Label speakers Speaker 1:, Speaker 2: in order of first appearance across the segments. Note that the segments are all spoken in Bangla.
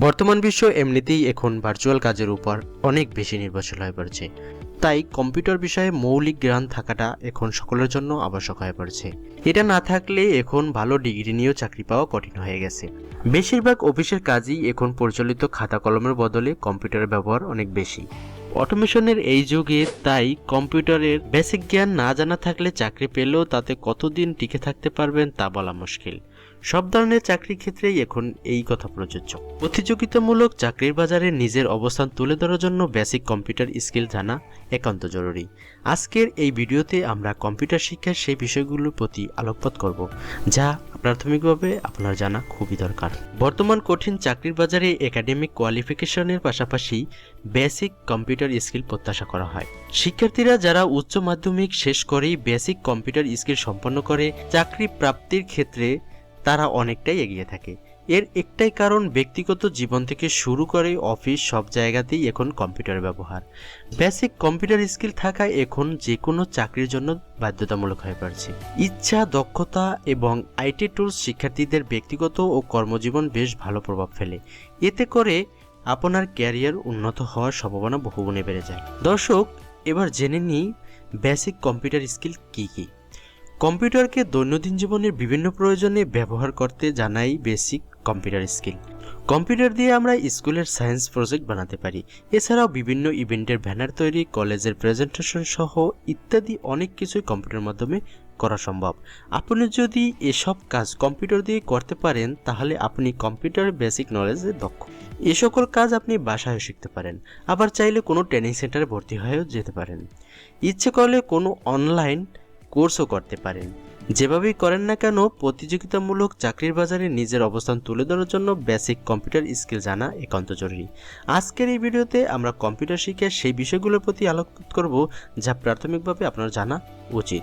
Speaker 1: বর্তমান বিশ্ব এমনিতেই এখন ভার্চুয়াল কাজের উপর অনেক বেশি নির্ভরশীল হয়ে পড়ছে। তাই কম্পিউটার বিষয়ে মৌলিক জ্ঞান থাকাটা এখন সকলের জন্য আবশ্যক হয়ে পড়ছে। এটা না থাকলে এখন ভালো ডিগ্রি নিয়েও চাকরি পাওয়া কঠিন হয়ে গেছে। বেশিরভাগ অফিসের কাজই এখন পরিচালিত খাতা কলমের বদলে কম্পিউটারের ব্যবহার অনেক বেশি। অটোমেশনের এই যুগে তাই কম্পিউটারের বেসিক জ্ঞান না জানা থাকলে চাকরি পেলেও তাতে কতদিন টিকে থাকতে পারবেন তা বলা মুশকিল। সব ধরনের চাকরির ক্ষেত্রেই এখন এই কথা প্রযোজ্য। প্রতিযোগিতামূলক চাকরির বাজারে নিজের অবস্থান তুলে ধরার জন্য বেসিক কম্পিউটার স্কিল জানা একান্ত জরুরি। আজকের এই ভিডিওতে আমরা কম্পিউটার শিক্ষার সেই বিষয়গুলোর প্রতি আলোকপাত করব, যা প্রাথমিকভাবে আপনার জানা খুবই দরকার। বর্তমান কঠিন চাকরির বাজারে একাডেমিক কোয়ালিফিকেশনের পাশাপাশি বেসিক কম্পিউটার স্কিল প্রত্যাশা করা হয়। শিক্ষার্থীরা যারা উচ্চ মাধ্যমিক শেষ করেই বেসিক কম্পিউটার স্কিল সম্পন্ন করে চাকরি প্রাপ্তির ক্ষেত্রে তারা অনেকটাই এগিয়ে থাকে। এর একটাই কারণ, ব্যক্তিগত জীবন থেকে শুরু করে অফিস সব জায়গাতেই এখন কম্পিউটার ব্যবহার। বেসিক কম্পিউটার স্কিল থাকায় এখন যে কোনো চাকরির জন্য বাধ্যতামূলক হয়ে পড়ছে। ইচ্ছা, দক্ষতা এবং আইটি টুলস শিক্ষার্থীদের ব্যক্তিগত ও কর্মজীবন বেশ ভালো প্রভাব ফেলে। এতে করে আপনার ক্যারিয়ার উন্নত হওয়ার সম্ভাবনা বহুগুণে বেড়ে যায়। দর্শক, এবার জেনে নিই বেসিক কম্পিউটার স্কিল কী কী। কম্পিউটারকে দৈনন্দিন জীবনের বিভিন্ন প্রয়োজনে ব্যবহার করতে জানাই বেসিক কম্পিউটার স্কিল। কম্পিউটার দিয়ে আমরা স্কুলের সায়েন্স প্রজেক্ট বানাতে পারি। এছাড়াও বিভিন্ন ইভেন্টের ব্যানার তৈরি, কলেজের প্রেজেন্টেশন সহ ইত্যাদি অনেক কিছুই কম্পিউটারের মাধ্যমে করা সম্ভব। আপনি যদি এসব কাজ কম্পিউটার দিয়ে করতে পারেন তাহলে আপনি কম্পিউটারের বেসিক নলেজে দক্ষ। এ সকল কাজ আপনি বাসায় শিখতে পারেন, আবার চাইলে কোনো ট্রেনিং সেন্টারে ভর্তি হয়েও যেতে পারেন। ইচ্ছে করলে কোনো অনলাইন কোর্সও করতে পারেন। যেভাবেই করেন না কেন, প্রতিযোগিতামূলক চাকরির বাজারে নিজের অবস্থান তুলে ধরার জন্য বেসিক কম্পিউটার স্কিল জানা একান্ত জরুরি। আজকের এই ভিডিওতে আমরা কম্পিউটার শিখে সেই বিষয়গুলোর প্রতি আলোকপাত করব যা প্রাথমিকভাবে আপনার জানা উচিত।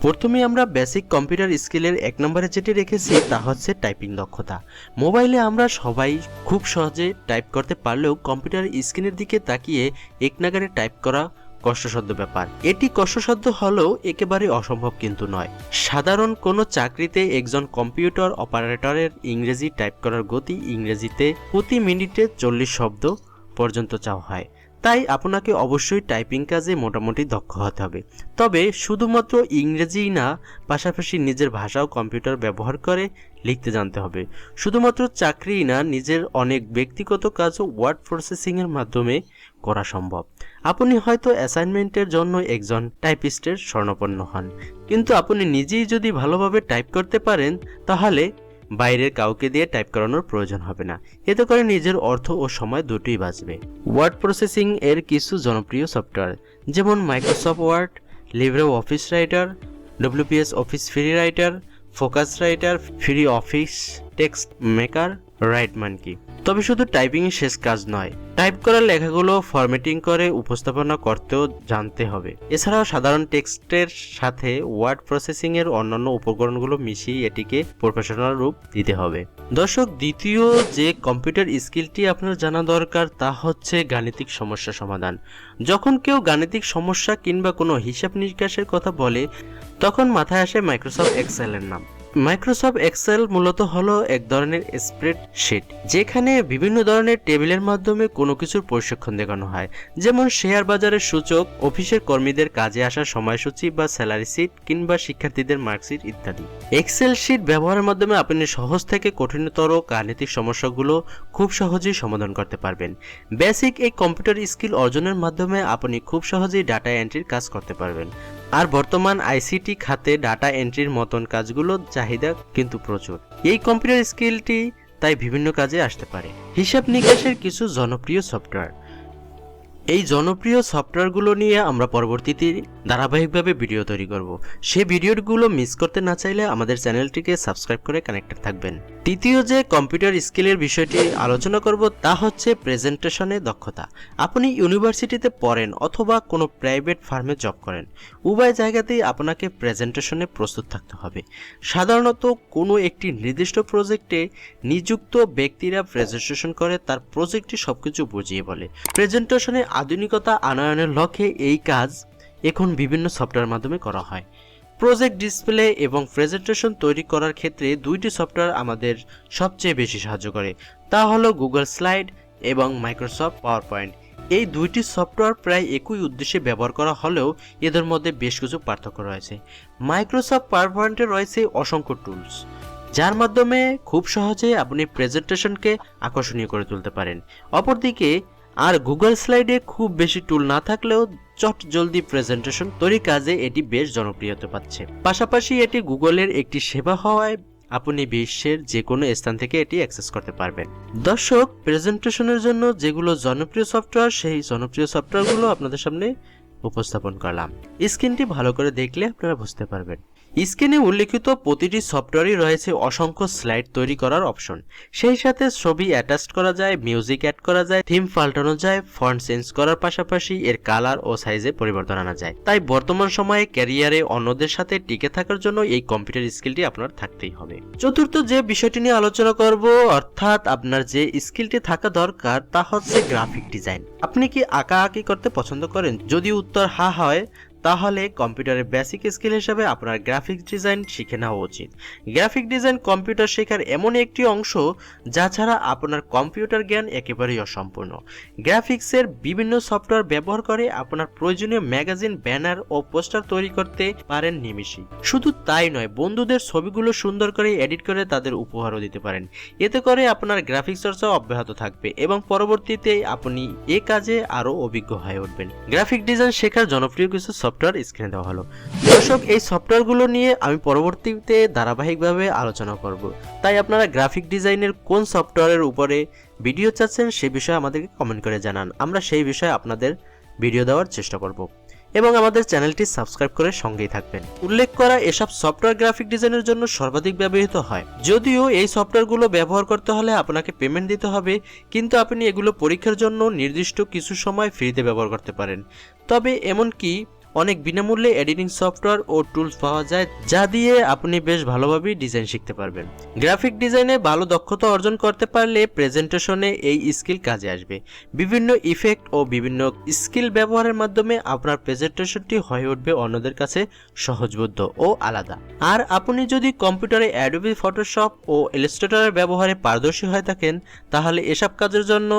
Speaker 1: প্রথমে আমরা বেসিক কম্পিউটার স্কিলের 1 নম্বরে যেটি রেখেছি তা হচ্ছে টাইপিং দক্ষতা। মোবাইলে আমরা সবাই খুব সহজে টাইপ করতে পারলেও কম্পিউটার স্ক্রিনের দিকে তাকিয়ে এক নাগাড়ে টাইপ করা কষ্টসাধ্য ব্যাপার। এটি কষ্টসাধ্য হলেও একেবারে অসম্ভব কিন্তু নয়। সাধারণ কোনো চাকরিতে একজন কম্পিউটার অপারেটরের ইংরেজি টাইপ করার গতি ইংরেজিতে প্রতি মিনিটে 40 শব্দ পর্যন্ত চাওয়া হয়। তাই আপনাকে অবশ্যই টাইপিং কাজে মোটামুটি দক্ষ হতে হবে। তবে শুধুমাত্র ইংরেজিই না, পাশাপাশি নিজের ভাষাও কম্পিউটার ব্যবহার করে লিখতে জানতে হবে। শুধুমাত্র চাকরিই না, নিজের অনেক ব্যক্তিগত কাজও ওয়ার্ড প্রসেসিংয়ের মাধ্যমে করা সম্ভব। আপনি হয়তো অ্যাসাইনমেন্টের জন্য একজন টাইপিস্টের শরণাপন্ন হন, কিন্তু আপনি নিজেই যদি ভালোভাবে টাইপ করতে পারেন তাহলে বাইরের কাউকে দিয়ে টাইপ করানোর প্রয়োজন হবে না। এতে করে নিজের অর্থ ও সময় দুটোই বাঁচবে। ওয়ার্ড প্রসেসিং এর কিছু জনপ্রিয় সফটওয়্যার যেমন Microsoft Word, Libre Office Writer, WPS Office Free Writer, Focus Writer, Free Office Text Maker, Write Monkey. তবে শুধু টাইপিংই শেষ কাজ নয়, টাইপ করা লেখাগুলো ফরম্যাটিং করে উপস্থাপনা করতেও জানতে হবে। এছাড়াও সাধারণ টেক্সটের সাথে ওয়ার্ড প্রসেসিং এর অন্যান্য উপকরণগুলো মিশিয়ে এটিকে প্রফেশনাল রূপ দিতে হবে। দর্শক, দ্বিতীয় যে কম্পিউটার স্কিলটি আপনার জানা দরকার তা হচ্ছে গাণিতিক সমস্যা সমাধান। যখন কেউ গাণিতিক সমস্যা কিংবা কোনো হিসাব নিকাশের কথা বলে তখন মাথায় আসে মাইক্রোসফট এক্সেলের নাম। মাইক্রোসফট এক্সেল মূলত হলো এক ধরনের স্প্রেডশিট, যেখানে বিভিন্ন ধরনের টেবিলের মাধ্যমে কোনো কিছুর প্রশিক্ষণ দেখানো হয়, যেমন শেয়ার বাজারের সূচক, অফিসের কর্মীদের কাজে আসার সময়সূচি বা স্যালারি শিট কিংবা শিক্ষার্থীদের মার্কশিট ইত্যাদি। এক্সেল শিট ব্যবহারের মাধ্যমে আপনি সহজ থেকে কঠিনতর গাণিতিক সমস্যাগুলো খুব সহজেই সমাধান করতে পারবেন। বেসিক এই কম্পিউটার স্কিল অর্জনের মাধ্যমে আপনি খুব সহজেই ডাটা এন্ট্রির কাজ করতে পারবেন। আর বর্তমান আইসিটি খাতে ডাটা এন্ট্রির মতন কাজগুলোর চাহিদা কিন্তু প্রচুর। এই কম্পিউটার স্কিলটি তাই বিভিন্ন কাজে আসতে পারে। হিসাব নিকাশের কিছু জনপ্রিয় সফটওয়্যার। এই জনপ্রিয় সফটওয়্যারগুলো নিয়ে আমরা পরবর্তীতে ধারাবাহিকভাবে ভিডিও তৈরি করব। সেই ভিডিওগুলো মিস করতে না চাইলে আমাদের চ্যানেলটিকে সাবস্ক্রাইব করে কানেক্টেড থাকবেন। তৃতীয় যে কম্পিউটার স্কিলের বিষয়টি আলোচনা করব তা হচ্ছে প্রেজেন্টেশনে দক্ষতা। আপনি ইউনিভার্সিটিতে পড়েন অথবা কোনো প্রাইভেট ফার্মে জব করেন, উভয় জায়গাতেই আপনাকে প্রেজেন্টেশনে প্রস্তুত থাকতে হবে। সাধারণত কোনো একটি নির্দিষ্ট প্রজেক্টে নিযুক্ত ব্যক্তিরা প্রেজেন্টেশন করে তার প্রজেক্টটি সবকিছু বুঝিয়ে বলে। প্রেজেন্টেশনে আধুনিকতা আনয়নের লক্ষ্যে এই কাজ এখন বিভিন্ন সফটওয়্যার মাধ্যমে করা হয়। প্রজেক্ট ডিসপ্লে এবং প্রেজেন্টেশন তৈরি করার ক্ষেত্রে দুইটি সফটওয়্যার আমাদের সবচেয়ে বেশি সাহায্য করে, তা হলো গুগল স্লাইড এবং মাইক্রোসফট পাওয়ার পয়েন্ট। এই দুইটি সফটওয়্যার প্রায় একই উদ্দেশ্যে ব্যবহার করা হলেও এদের মধ্যে বেশ কিছু পার্থক্য রয়েছে। মাইক্রোসফট পাওয়ার পয়েন্টে রয়েছে অসংখ্য টুলস, যার মাধ্যমে খুব সহজে আপনি প্রেজেন্টেশনকে আকর্ষণীয় করে তুলতে পারেন। অপরদিকে আর গুগল স্লাইডে খুব বেশি টুল না থাকলেও চট জলদি প্রেজেন্টেশন তৈরির কাজে এটি বেশ জনপ্রিয়তা পাচ্ছে। পাশাপাশি এটি গুগলের একটি সেবা হওয়ায় আপনি বিশ্বের যে কোনো স্থান থেকে এটি অ্যাক্সেস করতে পারবেন। দর্শক, প্রেজেন্টেশনের জন্য যেগুলো জনপ্রিয় সফটওয়্যার, সেই জনপ্রিয় সফটওয়্যারগুলো আপনাদের সামনে উপস্থাপন করলাম। স্ক্রিনটি ভালো করে দেখলে আপনারা বুঝতে পারবেন। স্ক্রিনে উল্লেখিত প্রতিটি সফটওয়্যারই রয়েছে অসংখ্য স্লাইড তৈরি করার অপশন। সেই সাথে ছবি অ্যাটাচ করা যায়, মিউজিক অ্যাড করা যায়, থিম পাল্টানো যায়, ফন্ট চেঞ্জ করার পাশাপাশি এর কালার ও সাইজে পরিবর্তন আনা যায়। তাই বর্তমান সময়ে ক্যারিয়ারে অন্যদের সাথে টিকে থাকার জন্য এই কম্পিউটার স্কিলটি আপনার থাকতেই হবে। চতুর্থ যে বিষয়টি নিয়ে আলোচনা করব, অর্থাৎ আপনার যে স্কিলটি থাকা দরকার তা হচ্ছে গ্রাফিক ডিজাইন। আপনি কি আঁকাআঁকি করতে পছন্দ করেন? যদি উত্তর হ্যাঁ হয়, তাহলে কম্পিউটারের বেসিক স্কিল হিসেবে আপনার গ্রাফিক্স ডিজাইন শিখে নেওয়া উচিত। গ্রাফিক ডিজাইন কম্পিউটার শেখার এমন একটি অংশ যা ছাড়া আপনার কম্পিউটার জ্ঞান একেবারেই অসম্পূর্ণ। গ্রাফিক্সের বিভিন্ন সফটওয়্যার ব্যবহার করে আপনার প্রয়োজনীয় ম্যাগাজিন, ব্যানার ও পোস্টার তৈরি করতে পারেন নিমেষেই। শুধু তাই নয়, বন্ধুদের ছবিগুলো সুন্দর করে এডিট করে তাদের উপহারও দিতে পারেন। এতে করে আপনার গ্রাফিক্স চর্চা অব্যাহত থাকবে এবং পরবর্তীতে আপনি এ কাজে আরও অভিজ্ঞ হয়ে উঠবেন। গ্রাফিক ডিজাইন শেখার জনপ্রিয় কিছু সফটওয়্যার স্ক্রিনে দেওয়া হলো। দর্শক, এই সফটওয়্যারগুলো নিয়ে আমি পরবর্তীতে ধারাবাহিকভাবে আলোচনা করব। তাই আপনারা গ্রাফিক ডিজাইনের কোন সফটওয়্যারের উপরে ভিডিও চাচ্ছেন সে বিষয়ে আমাদেরকে কমেন্ট করে জানান। আমরা সেই বিষয়ে আপনাদের ভিডিও দেওয়ার চেষ্টা করব এবং আমাদের চ্যানেলটি সাবস্ক্রাইব করে সঙ্গেই থাকবেন। উল্লেখ করা এসব সফটওয়্যার গ্রাফিক ডিজাইনের জন্য সর্বাধিক ব্যবহৃত হয়। যদিও এই সফটওয়্যারগুলো ব্যবহার করতে হলে আপনাকে পেমেন্ট দিতে হবে, কিন্তু আপনি এগুলো পরীক্ষার জন্য নির্দিষ্ট কিছু সময় ফ্রিতে ব্যবহার করতে পারেন। তবে এমনকি অনেক বিনামূল্যে এডিটিং সফটওয়্যার ও টুলস পাওয়া যায় যা দিয়ে আপনি বেশ ভালোভাবে ডিজাইন শিখতে পারবেন। গ্রাফিক ডিজাইনে ভালো দক্ষতা অর্জন করতে পারলে প্রেজেন্টেশনে এই স্কিল কাজে আসবে। বিভিন্ন ইফেক্ট ও বিভিন্ন স্কিল ব্যবহারের মাধ্যমে আপনার প্রেজেন্টেশনটি হয়ে উঠবে অন্যদের কাছে সহজবোধ্য ও আলাদা। আর আপনি যদি কম্পিউটারে অ্যাডোবি ফটোশপ ও ইলাস্ট্রেটরের ব্যবহারে পারদর্শী হয়ে থাকেন, তাহলে এসব কাজের জন্য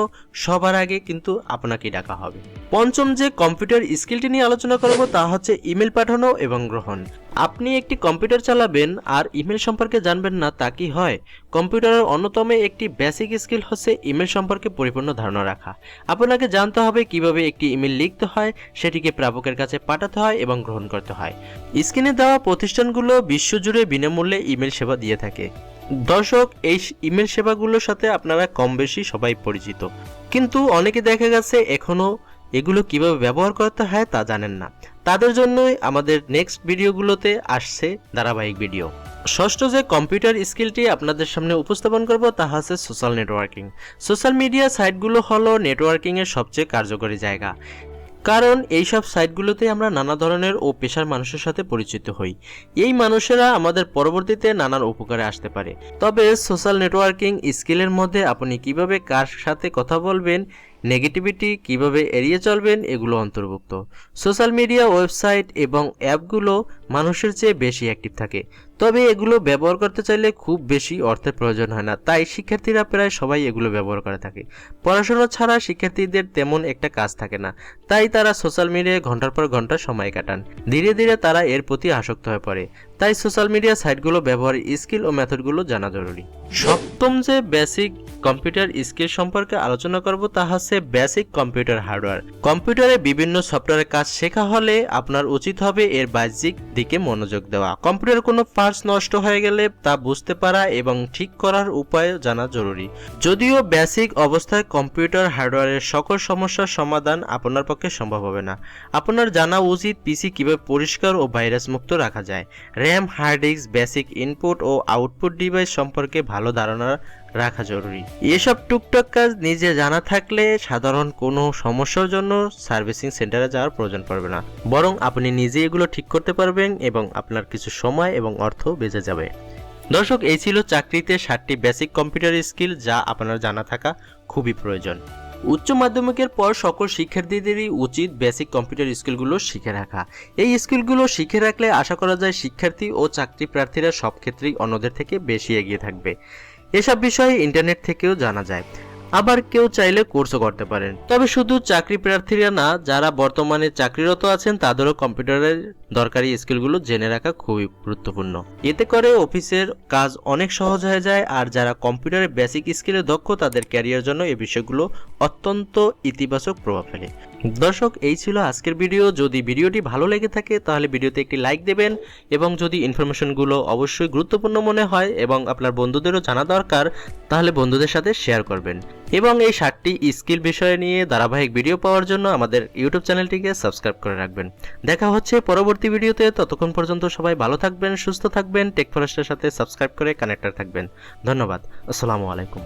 Speaker 1: সবার আগে কিন্তু আপনাকে ডাকা হবে। পঞ্চম যে কম্পিউটার স্কিলটি নিয়ে আলোচনা করব তা হচ্ছে ইমেল পাঠানো এবং গ্রহণ। আপনি একটি কম্পিউটার চালাবেন আর ইমেল সম্পর্কে জানবেন না, তা কি হয়? কম্পিউটারের অন্যতম একটি বেসিক স্কিল হচ্ছে ইমেল সম্পর্কে পরিপূর্ণ ধারণা রাখা। আপনাকে জানতে হবে কিভাবে একটি ইমেল লিখতে হয়, সেটিকে প্রাপকের কাছে পাঠাতে হয় এবং গ্রহণ করতে হয়। স্ক্রিনে দেওয়া প্রতিষ্ঠানগুলো বিশ্বজুড়ে বিনামূল্যে ইমেল সেবা দিয়ে থাকে। দর্শক, এই ইমেল সেবাগুলোর সাথে আপনারা কম বেশি সবাই পরিচিত, কিন্তু অনেকে দেখা গেছে এখনো এগুলো কিভাবে ব্যবহার করতে হয় তা জানেন না। তাদের জন্যই আমাদের নেক্সট ভিডিওগুলোতে আসছে ধারাবাহিক ভিডিও। ষষ্ঠ যে কম্পিউটার স্কিলটি আপনাদের সামনে উপস্থাপন করব তা হচ্ছে সোশ্যাল নেটওয়ার্কিং। সোশ্যাল মিডিয়া সাইটগুলো হলো নেটওয়ার্কিংয়ের সবচেয়ে কার্যকরী জায়গা, কারণ এইসব সাইটগুলোতে আমরা নানা ধরনের ও পেশার মানুষের সাথে পরিচিত হই। এই মানুষেরা আমাদের পরবর্তীতে নানান উপকারে আসতে পারে। তবে সোশ্যাল নেটওয়ার্কিং স্কিলের মধ্যে আপনি কিভাবে কার সাথে কথা বলবেন, নেগেটিভিটি কিভাবে এড়িয়ে চলবেন, এগুলো অন্তর্ভুক্ত। সোশ্যাল মিডিয়া ওয়েবসাইট এবং অ্যাপগুলো মানুষের চেয়ে বেশি অ্যাক্টিভ থাকে, তবে এগুলো ব্যবহার করতে চাইলে খুব বেশি অর্থের প্রয়োজন হয় না। তাই শিক্ষার্থীরা প্রায় সবাই এগুলো ব্যবহার করে থাকে। পড়াশোনা ছাড়া শিক্ষার্থীদের তেমন একটা কাজ থাকে না, তাই তারা সোশ্যাল মিডিয়ায় ঘন্টার পর ঘন্টা সময় কাটান। ধীরে ধীরে তারা এর প্রতি আসক্ত হয়ে পড়ে। তাই সোশ্যাল মিডিয়া সাইটগুলো ব্যবহারের স্কিল ও মেথডগুলো জানা জরুরি। সপ্তম যে বেসিক কম্পিউটার স্কিল সম্পর্কে আলোচনা করব তা হচ্ছে বেসিক কম্পিউটার হার্ডওয়্যার। কম্পিউটারে বিভিন্ন সফটওয়্যারের কাজ শেখা হলে আপনার উচিত হবে এর বেসিক দিকে মনোযোগ দেওয়া। কম্পিউটারের কোনো পার্টস নষ্ট হয়ে গেলে তা বুঝতে পারা এবং ঠিক করার উপায় জানা জরুরি। যদিও বেসিক অবস্থায় কম্পিউটার হার্ডওয়্যারের সকল সমস্যার সমাধান আপনার পক্ষে সম্ভব হবে না। আপনার জানা উচিত পিসি কিভাবে পরিষ্কার ও ভাইরাস মুক্ত রাখা যায়, RAM, hard disk, basic input ও আউটপুট ডিভাইস সম্পর্কে ভালো ধারণা রাখা জরুরি। এসব টুকটাক কাজ নিজে জানা থাকলে সাধারণ কোনো সমস্যার জন্য সার্ভিসিং সেন্টারে যাওয়ার প্রয়োজন পড়বে না, বরং আপনি নিজে এগুলো ঠিক করতে পারবেন এবং আপনার কিছু সময় এবং অর্থ বেঁচে যাবে। দর্শক, এই ছিল চাকরিতে 7টি বেসিক কম্পিউটার স্কিল যা আপনার জানা থাকা খুবই প্রয়োজন। উচ্চ মাধ্যমিকের পর সকল শিক্ষার্থীদেরই উচিত বেসিক কম্পিউটার স্কিলগুলো শিখে রাখা। এই স্কিলগুলো শিখে রাখলে আশা করা যায় শিক্ষার্থী ও চাকরি প্রার্থীরা সব ক্ষেত্রেই অন্যদের থেকে বেশি এগিয়ে থাকবে। এসব বিষয়ে ইন্টারনেট থেকেও জানা যায়, আবার কেউ চাইলে কোর্সও করতে পারেন। তবে শুধু চাকরি প্রার্থীরা না, যারা বর্তমানে চাকরিরত আছেন তাদেরও কম্পিউটারের দরকারি স্কিলগুলো জেনে রাখা খুবই গুরুত্বপূর্ণ। এতে করে অফিসের কাজ অনেক সহজ হয়ে যায়, আর যারা কম্পিউটারের বেসিক স্কিলে দক্ষ তাদের ক্যারিয়ার জন্য এই বিষয়গুলো অত্যন্ত ইতিবাচক প্রভাব ফেলে। দর্শক, এই ছিল আজকের ভিডিও। যদি ভিডিওটি ভালো লেগে থাকে তাহলে ভিডিওতে একটি লাইক দেবেন, এবং যদি ইনফরমেশনগুলো অবশ্যই গুরুত্বপূর্ণ মনে হয় এবং আপনার বন্ধুদেরও জানা দরকার তাহলে বন্ধুদের সাথে শেয়ার করবেন। এবং এই 7টি স্কিল বিষয় নিয়ে ধারাবাহিক ভিডিও পাওয়ার জন্য আমাদের ইউটিউব চ্যানেলটিকে সাবস্ক্রাইব করে রাখবেন। দেখা হচ্ছে পরবর্তী ভিডিওতে। ততক্ষণ পর্যন্ত সবাই ভালো থাকবেন, সুস্থ থাকবেন, টেক ফরেস্টের সাথে সাবস্ক্রাইব করে কানেক্টেড থাকবেন। ধন্যবাদ। আসসালামু আলাইকুম।